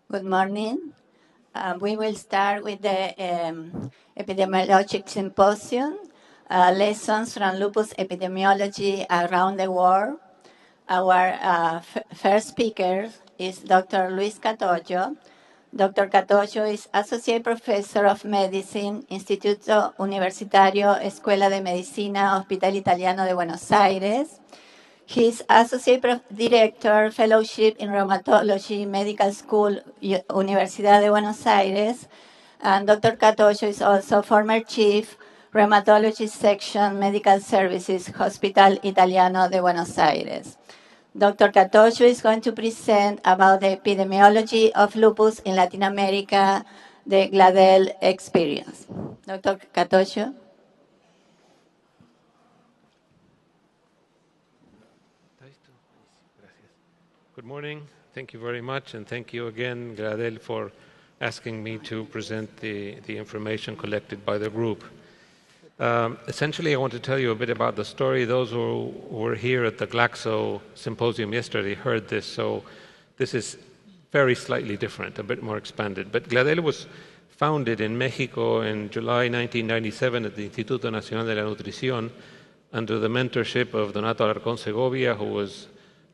Good morning. We will start with the Epidemiologic Symposium, lessons from lupus epidemiology around the world. Our first speaker is Dr. Luis Catoggio. Dr. Catoggio is Associate Professor of Medicine, Instituto Universitario Escuela de Medicina Hospital Italiano de Buenos Aires. He's Associate Director, Fellowship in Rheumatology, Medical School, Universidad de Buenos Aires. And Dr. Catoggio is also former Chief, Rheumatology Section, Medical Services, Hospital Italiano de Buenos Aires. Dr. Catoggio is going to present about the epidemiology of lupus in Latin America, the GLADEL experience. Dr. Catoggio. Good morning. Thank you very much, and thank you again, GLADEL, for asking me to present the information collected by the group. Essentially, I want to tell you a bit about the story. Those who were here at the Glaxo Symposium yesterday heard this, so this is very slightly different, a bit more expanded. But GLADEL was founded in Mexico in July 1997 at the Instituto Nacional de la Nutrición under the mentorship of Donato Alarcón Segovia, who was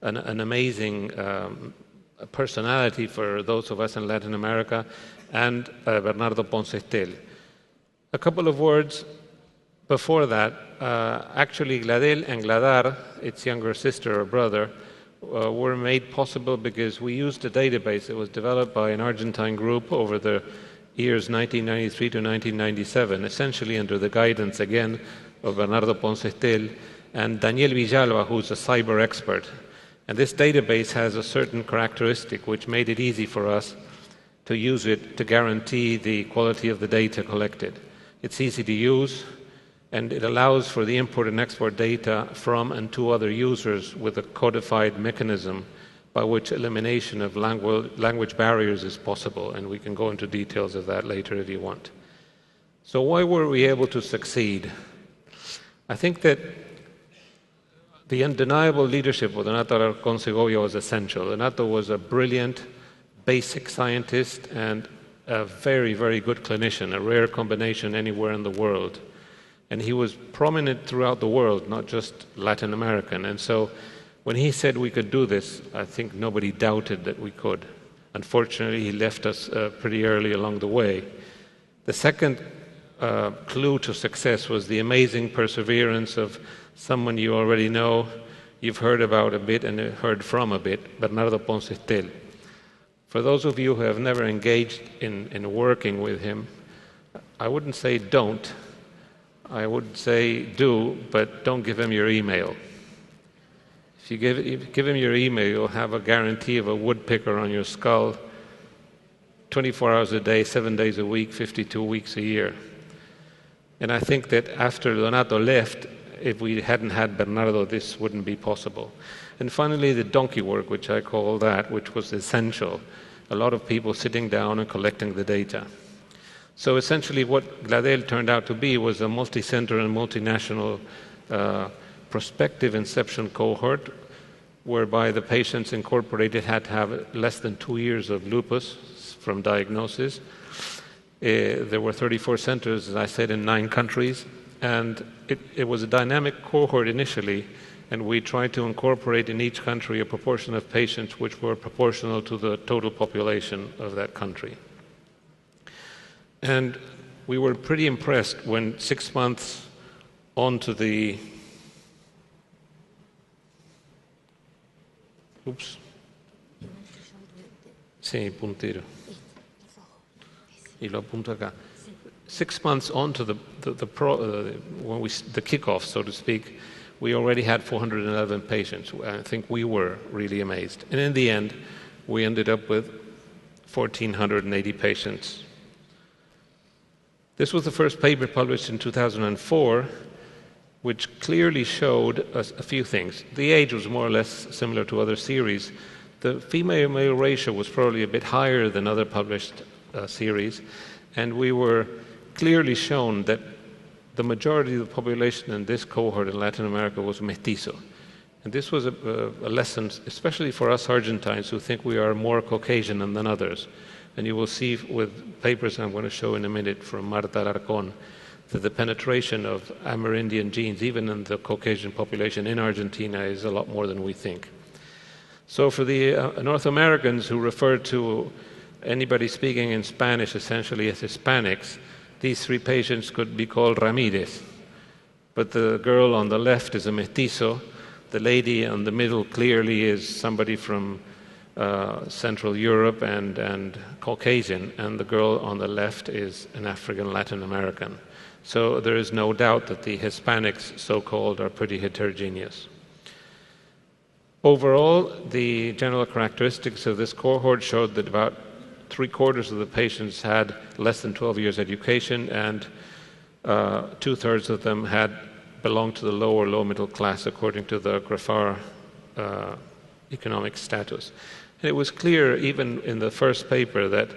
an amazing personality for those of us in Latin America, and Bernardo Ponce Estel. A couple of words before that. Actually, GLADEL and GLADAR, its younger sister or brother, were made possible because we used a database that was developed by an Argentine group over the years 1993 to 1997, essentially under the guidance, again, of Bernardo Ponce Estel and Daniel Villalba, who's a cyber expert. And this database has a certain characteristic which made it easy for us to use it to guarantee the quality of the data collected. It's easy to use, and it allows for the import and export data from and to other users with a codified mechanism by which elimination of language barriers is possible, and we can go into details of that later if you want. So why were we able to succeed? I think that the undeniable leadership of Donato Alarcón Segovia was essential. Donato was a brilliant, basic scientist and a very, very good clinician, a rare combination anywhere in the world. And he was prominent throughout the world, not just Latin American. And so when he said we could do this, I think nobody doubted that we could. Unfortunately, he left us pretty early along the way. The second clue to success was the amazing perseverance of someone you already know, you've heard about a bit and heard from a bit, Bernardo Ponce Estel. For those of you who have never engaged in working with him, I wouldn't say don't. I would say do, but don't give him your email. If you give him your email, you'll have a guarantee of a woodpecker on your skull 24 hours a day, 7 days a week, 52 weeks a year. And I think that after Donato left, if we hadn't had Bernardo, this wouldn't be possible. And finally, the donkey work, which I call that, which was essential. A lot of people sitting down and collecting the data. So essentially what GLADEL turned out to be was a multi-center and multinational prospective inception cohort, whereby the patients incorporated had to have less than 2 years of lupus from diagnosis. There were 34 centers, as I said, in 9 countries. And it was a dynamic cohort initially, and we tried to incorporate in each country a proportion of patients which were proportional to the total population of that country. And we were pretty impressed when 6 months onto the... Oops. Sí, puntero. Y lo apunto acá. 6 months on to the kickoff, so to speak, we already had 411 patients. I think we were really amazed. And in the end, we ended up with 1,480 patients. This was the first paper published in 2004, which clearly showed us a few things. The age was more or less similar to other series. The female-male ratio was probably a bit higher than other published series, and we were clearly shown that the majority of the population in this cohort in Latin America was mestizo. And this was a lesson, especially for us Argentines who think we are more Caucasian than others. And you will see with papers I'm going to show in a minute from Marta Alarcón that the penetration of Amerindian genes, even in the Caucasian population in Argentina, is a lot more than we think. So for the North Americans who refer to anybody speaking in Spanish essentially as Hispanics, these three patients could be called Ramirez. But the girl on the left is a mestizo. The lady on the middle clearly is somebody from Central Europe and Caucasian, and the girl on the left is an African Latin American. So there is no doubt that the Hispanics, so-called, are pretty heterogeneous. Overall, the general characteristics of this cohort showed that about 3/4 of the patients had less than 12 years education, and 2/3 of them belonged to the low or low middle class according to the Grafar economic status. And it was clear even in the first paper that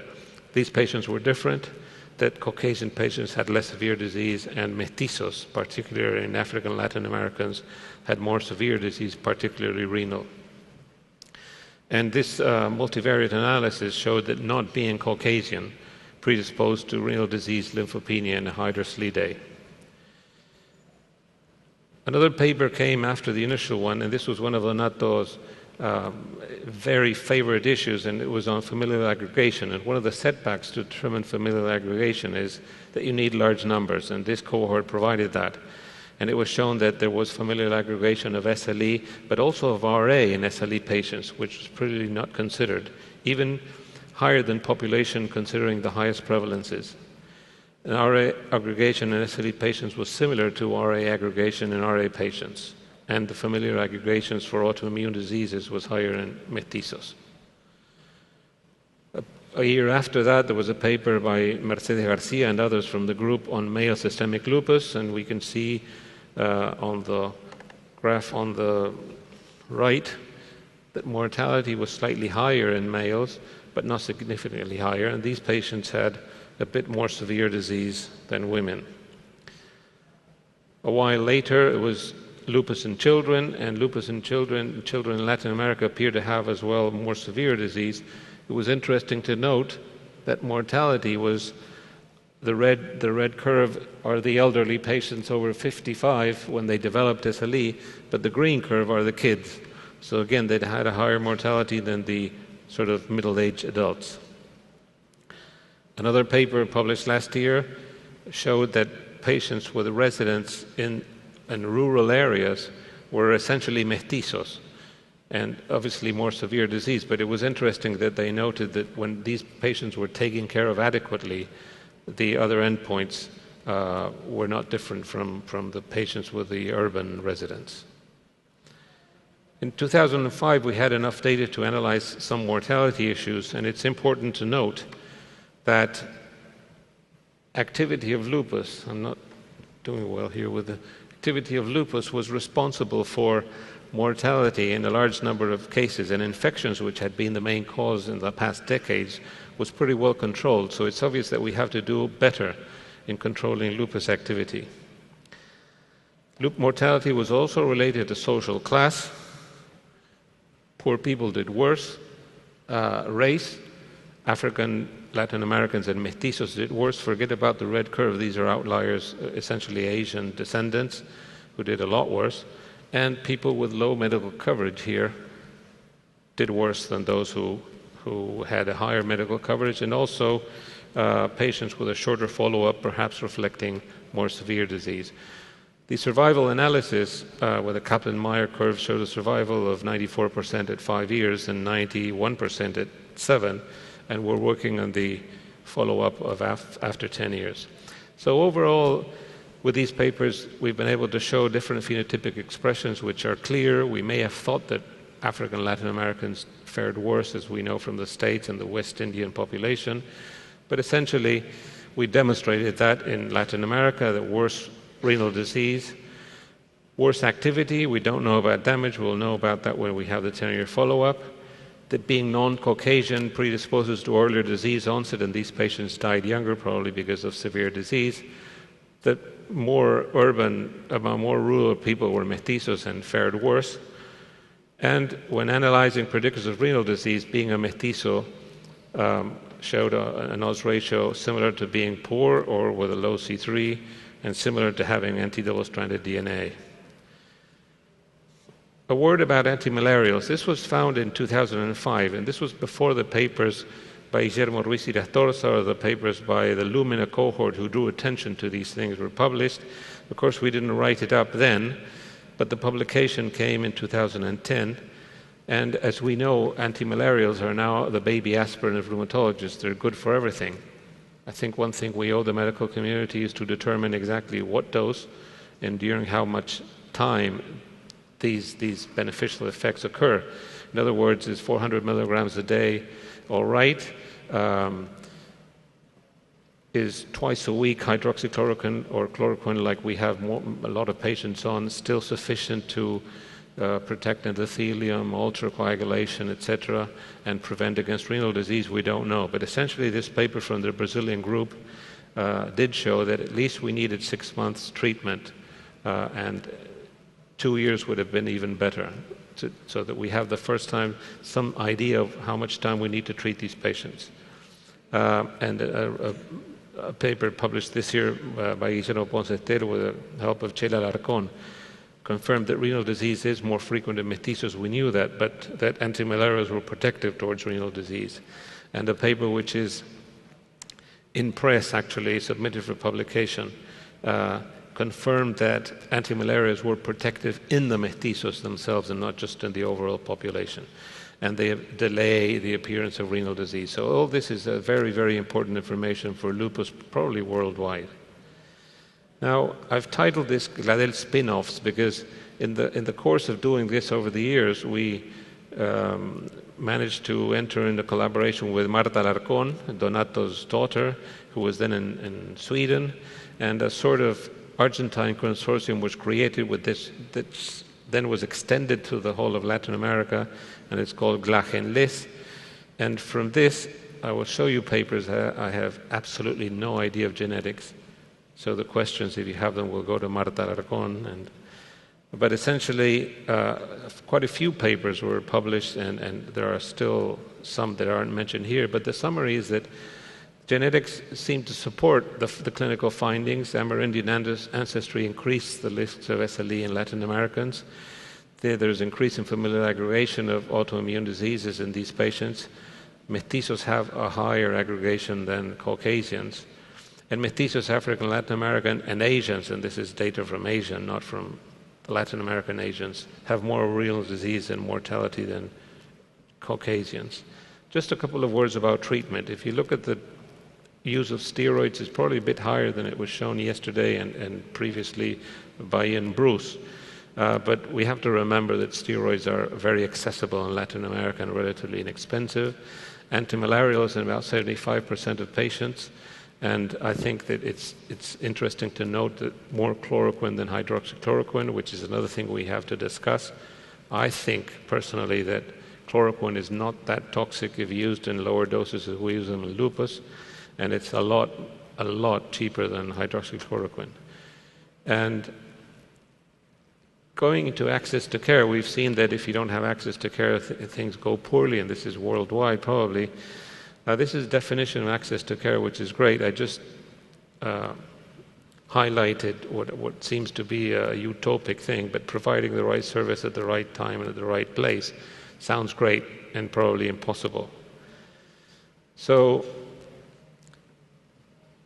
these patients were different, that Caucasian patients had less severe disease, and mestizos, particularly in African Latin Americans, had more severe disease, particularly renal. And this multivariate analysis showed that not being Caucasian predisposed to renal disease, lymphopenia, and hydroslidae. Another paper came after the initial one, and this was one of Donato's very favorite issues, and it was on familial aggregation. And one of the setbacks to determine familial aggregation is that you need large numbers, and this cohort provided that. And it was shown that there was familial aggregation of SLE, but also of RA in SLE patients, which was pretty not considered, even higher than population considering the highest prevalences. And RA aggregation in SLE patients was similar to RA aggregation in RA patients, and the familial aggregations for autoimmune diseases was higher in mestizos. A year after that, there was a paper by Mercedes Garcia and others from the group on male systemic lupus, and we can see on the graph on the right that mortality was slightly higher in males, but not significantly higher, and these patients had a bit more severe disease than women. A while later, it was lupus in children, and lupus in children in Latin America appear to have as well more severe disease. It was interesting to note that mortality was the red curve are the elderly patients over 55 when they developed SLE, but the green curve are the kids. So again, they had a higher mortality than the sort of middle-aged adults. Another paper published last year showed that patients with residence in rural areas were essentially mestizos, and obviously more severe disease. But it was interesting that they noted that when these patients were taken care of adequately, the other endpoints were not different from the patients with the urban residents. In 2005, we had enough data to analyze some mortality issues, and it's important to note that activity of lupus, I'm not doing well here with the activity of lupus, was responsible for mortality in a large number of cases, and infections, which had been the main cause in the past decades, was pretty well controlled. So it's obvious that we have to do better in controlling lupus activity. Mortality was also related to social class. Poor people did worse. Race, African, Latin Americans, and mestizos did worse. Forget about the red curve. These are outliers, essentially Asian descendants, who did a lot worse. And people with low medical coverage here did worse than those who had a higher medical coverage, and also patients with a shorter follow-up, perhaps reflecting more severe disease. The survival analysis with a Kaplan-Meier curve showed a survival of 94% at 5 years and 91% at 7, and we're working on the follow-up of after 10 years. So overall, with these papers, we've been able to show different phenotypic expressions which are clear. We may have thought that African Latin Americans fared worse, as we know from the States and the West Indian population, but essentially we demonstrated that in Latin America, that worse renal disease, worse activity. We don't know about damage. We'll know about that when we have the 10-year follow-up. That being non-Caucasian predisposes to earlier disease onset, and these patients died younger, probably because of severe disease. That more urban, more rural people were mestizos and fared worse. And when analyzing predictors of renal disease, being a mestizo showed an odds ratio similar to being poor or with a low C3, and similar to having anti-double-stranded DNA. A word about antimalarials. This was found in 2005, and this was before the papers by Guillermo Ruiz Irastorza or the papers by the Lumina cohort who drew attention to these things were published. Of course, we didn't write it up then, but the publication came in 2010. And as we know, antimalarials are now the baby aspirin of rheumatologists. They're good for everything. I think one thing we owe the medical community is to determine exactly what dose and during how much time these beneficial effects occur. In other words, is 400 milligrams a day all right? Is twice a week hydroxychloroquine or chloroquine, like we have a lot of patients on, still sufficient to protect endothelium, alter coagulation, etc., and prevent against renal disease? We don't know. But essentially, this paper from the Brazilian group did show that at least we needed 6 months treatment, and 2 years would have been even better, so that we have the first time some idea of how much time we need to treat these patients. And a paper published this year by Guillermo Ponce Estero with the help of Chela Larcón confirmed that renal disease is more frequent in mestizos. We knew that, but that antimalarials were protective towards renal disease. And a paper which is in press, actually, submitted for publication, confirmed that antimalarials were protective in the mestizos themselves and not just in the overall population. And they delay the appearance of renal disease. So all this is a very, very important information for lupus, probably worldwide. Now, I've titled this GLADEL spin-offs because in the course of doing this over the years, we managed to enter into collaboration with Marta Larcón, Donato's daughter, who was then in Sweden, and a sort of Argentine consortium was created with this that then was extended to the whole of Latin America, and it's called GLADEL. And from this, I will show you papers. I have absolutely no idea of genetics. So the questions, if you have them, will go to Marta Larcón. But essentially, quite a few papers were published, and there are still some that aren't mentioned here. But the summary is that genetics seem to support the clinical findings. Amerindian ancestry increased the risks of SLE in Latin Americans. There's increase in familial aggregation of autoimmune diseases in these patients. Mestizos have a higher aggregation than Caucasians. And mestizos, African, Latin American, and Asians, and this is data from Asia, not from Latin American Asians, have more renal disease and mortality than Caucasians. Just a couple of words about treatment. If you look at the use of steroids, it's probably a bit higher than it was shown yesterday and previously by Ian Bruce. But we have to remember that steroids are very accessible in Latin America and relatively inexpensive. Antimalarials in about 75% of patients. And I think that it's interesting to note that more chloroquine than hydroxychloroquine, which is another thing we have to discuss. I think, personally, that chloroquine is not that toxic if used in lower doses as we use them in lupus, and it's a lot cheaper than hydroxychloroquine. And going into access to care, we've seen that if you don't have access to care, things go poorly, and this is worldwide probably. This is definition of access to care, which is great. I just highlighted what seems to be a utopic thing, but providing the right service at the right time and at the right place sounds great and probably impossible. So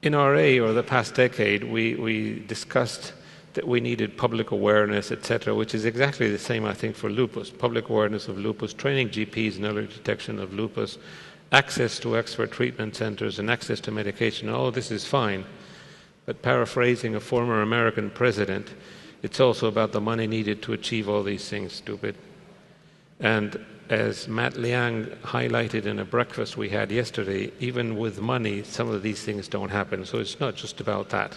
in RA, or the past decade, we discussed that we needed public awareness, etc., which is exactly the same, I think, for lupus. Public awareness of lupus, training GPs in early detection of lupus, access to expert treatment centers, and access to medication. All this is fine. But paraphrasing a former American president, it's also about the money needed to achieve all these things, stupid. And as Matt Liang highlighted in a breakfast we had yesterday, even with money, some of these things don't happen. So it's not just about that.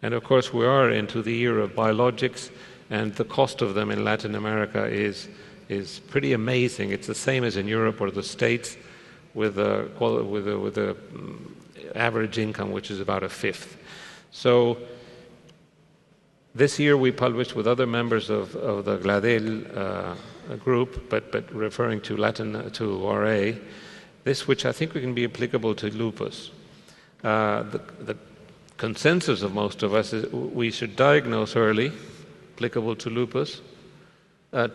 And of course, we are into the era of biologics, and the cost of them in Latin America is pretty amazing. It's the same as in Europe or the States, with the average income, which is about a fifth. So this year we published with other members of the GLADEL group, but referring to RA, this which I think can be applicable to lupus. The consensus of most of us is we should diagnose early, applicable to lupus,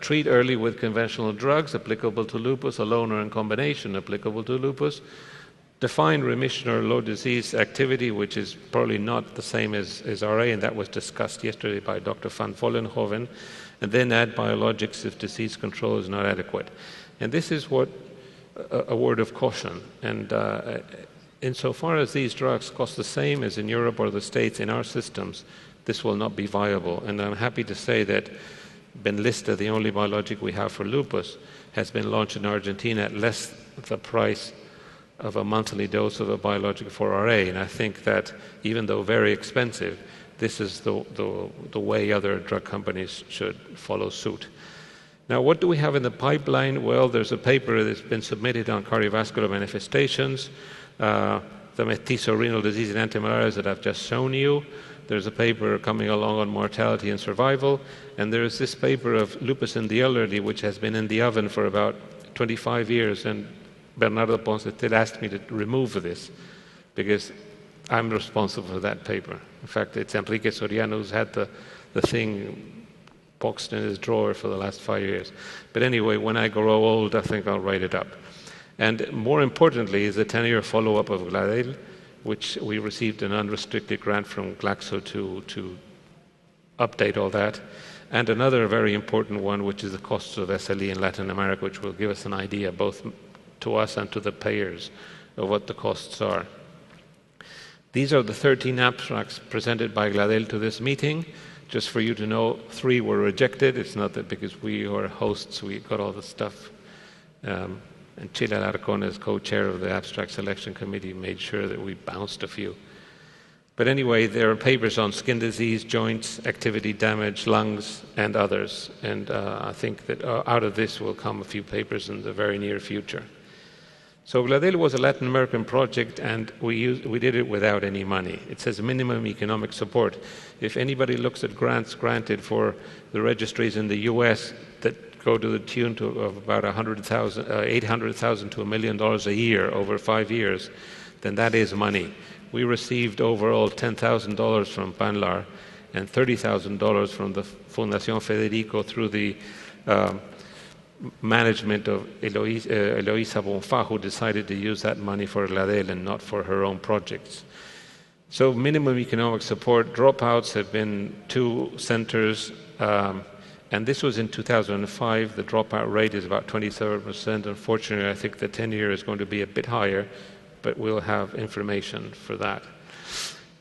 treat early with conventional drugs, applicable to lupus, alone or in combination, applicable to lupus, define remission or low disease activity, which is probably not the same as RA, and that was discussed yesterday by Dr. van Vollenhoven, and then add biologics if disease control is not adequate. And this is what a word of caution. And insofar as these drugs cost the same as in Europe or the States in our systems, this will not be viable. And I'm happy to say that Benlysta, the only biologic we have for lupus, has been launched in Argentina at less the price of a monthly dose of a biologic for RA. And I think that even though very expensive, this is the way other drug companies should follow suit. Now, what do we have in the pipeline? Well, there's a paper that's been submitted on cardiovascular manifestations, the mestizo renal disease and antimalarials that I've just shown you. There's a paper coming along on mortality and survival, and there's this paper of lupus in the elderly, which has been in the oven for about 25 years, and Bernardo Ponce still asked me to remove this because I'm responsible for that paper. In fact, it's Enrique Soriano who's had the thing boxed in his drawer for the last 5 years. But anyway, when I grow old, I think I'll write it up. And more importantly is the 10-year follow-up of GLADEL, which we received an unrestricted grant from Glaxo to update all that. And another very important one, which is the costs of SLE in Latin America, which will give us an idea both to us and to the payers of what the costs are. These are the 13 abstracts presented by GLADEL to this meeting. Just for you to know, 3 were rejected. It's not that because we are hosts, we got all the stuff. And Chila Alarcón, as co-chair of the abstract selection committee, made sure that we bounced a few. But anyway, there are papers on skin disease, joints, activity damage, lungs, and others. And I think that out of this will come a few papers in the very near future. So GLADEL was a Latin American project, and we did it without any money. It says minimum economic support. If anybody looks at grants granted for the registries in the US that go to the tune of about $800,000 to $1 million a year over 5 years, then that is money. We received overall $10,000 from PANLAR and $30,000 from the Fundación Federico through the management of Eloisa Bonfa, who decided to use that money for GLADEL and not for her own projects. So minimum economic support, dropouts have been 2 centers, and this was in 2005. The dropout rate is about 27%. Unfortunately, I think the 10-year is going to be a bit higher, but we'll have information for that.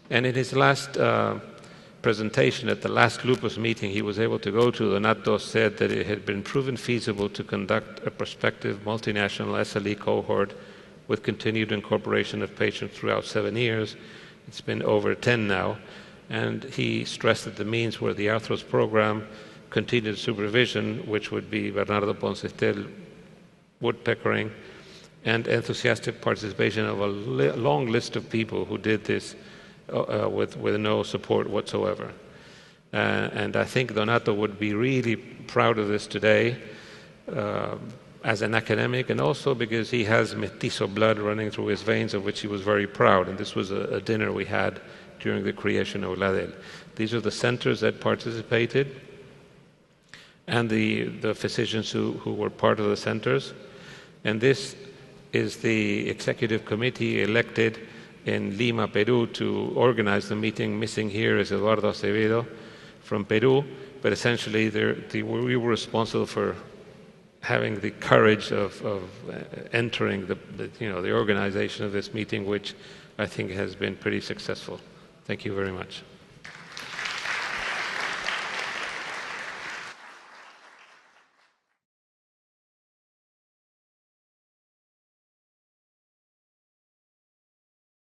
And in his last presentation at the last lupus meeting he was able to go to, Donato said that it had been proven feasible to conduct a prospective multinational SLE cohort with continued incorporation of patients throughout 7 years. It's been over 10 now, and he stressed that the means were the Arthros program, continued supervision, which would be Bernardo Poncestel woodpeckering, and enthusiastic participation of a long list of people who did this with no support whatsoever. And I think Donato would be really proud of this today as an academic, and also because he has mestizo blood running through his veins, of which he was very proud. And this was a dinner we had during the creation of GLADEL. These are the centers that participated and the physicians who were part of the centers. And this is the executive committee elected in Lima, Peru, to organize the meeting. Missing here is Eduardo Acevedo from Peru, but essentially we were responsible for having the courage of entering the organization of this meeting, which I think has been pretty successful. Thank you very much.